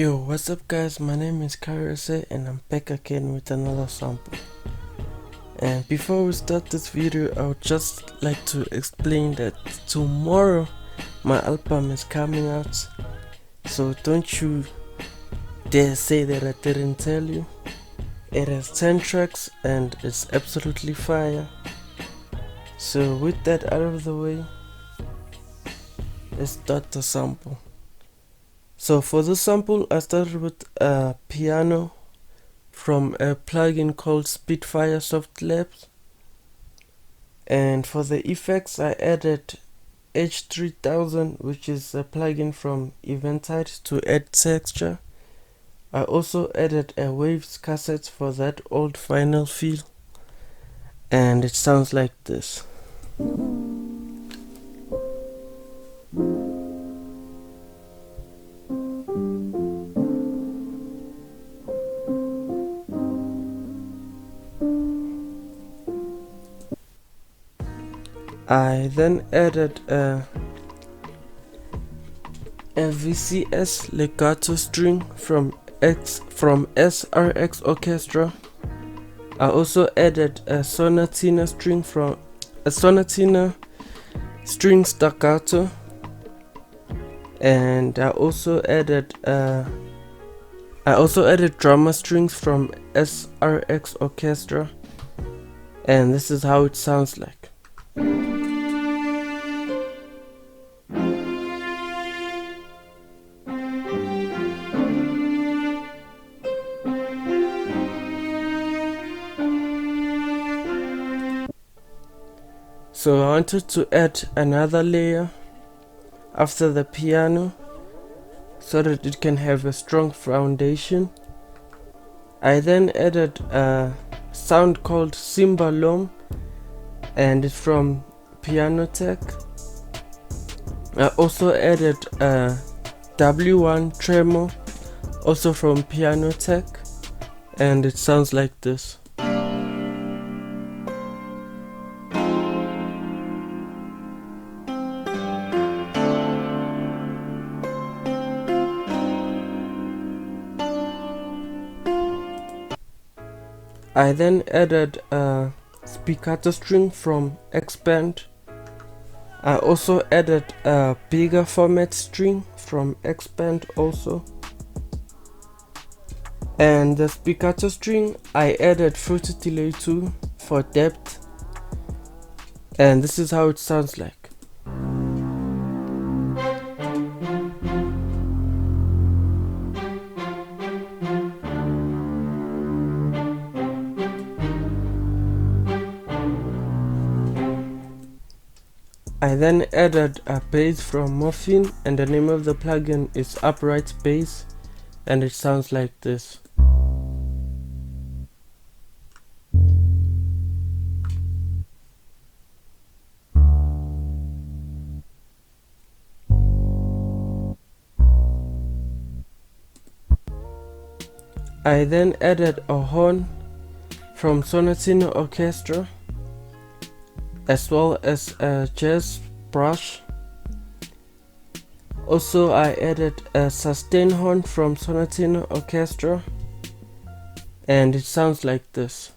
Yo, what's up guys, my name is Karase and I'm back again with another sample. And before we start this video, I would just like to explain that tomorrow my album is coming out. So don't you dare say that I didn't tell you. It has 10 tracks and it's absolutely fire. So with that out of the way, let's start the sample. So for this sample, I started with a piano from a plugin called Spitfire Soft Labs. And for the effects, I added H3000, which is a plugin from Eventide to add texture. I also added a Waves cassette for that old vinyl feel. And it sounds like this. I then added a VCS legato string from SRX Orchestra. I also added a sonatina string staccato, and I also added drummer strings from SRX Orchestra, and this is how it sounds like. So I wanted to add another layer after the piano so that it can have a strong foundation. I then added a sound called Cimbalom, and it's from Piano Tech. I also added a W1 tremor, also from Piano Tech, and it sounds like this. I then added a Spiccato string from Expand. I also added a bigger format string from Expand also. And the Spiccato string I added filter delay too for depth. And this is how it sounds like. I then added a bass from Morphine, and the name of the plugin is Upright Bass, and it sounds like this. I then added a horn from Sonatina Orchestra, as well as a jazz brush. Also I added a sustain horn from Sonatina Orchestra, and it sounds like this.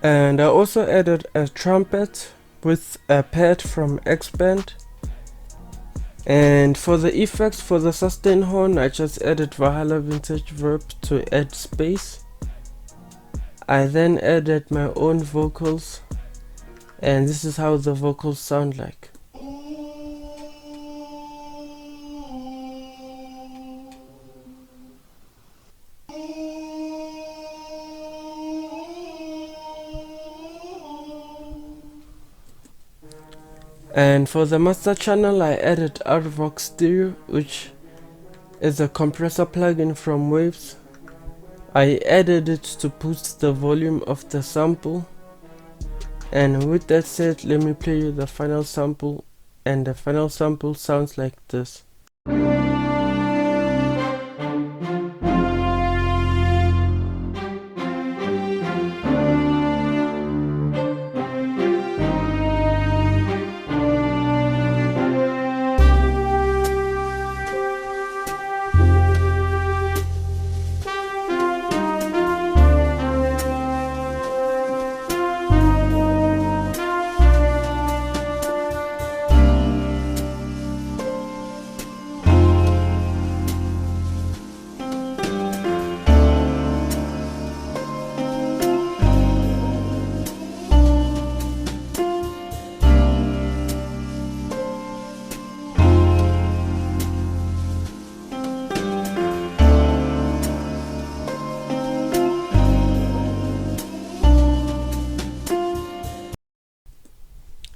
And I also added a trumpet with a pad from Expand. And for the effects for the sustain horn, I just added Valhalla Vintage Verb to add space. I then added my own vocals, and this is how the vocals sound like. And for the master channel, I added Artvox Stereo, which is a compressor plugin from Waves. I added it to boost the volume of the sample. And with that said, let me play you the final sample, and the final sample sounds like this.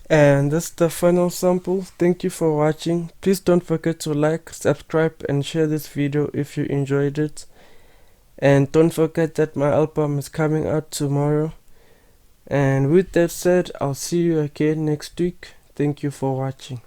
And that's the final sample. Thank you for watching. Please don't forget to like, subscribe and share this video if you enjoyed it. And don't forget that my album is coming out tomorrow. And with that said, I'll see you again next week. Thank you for watching.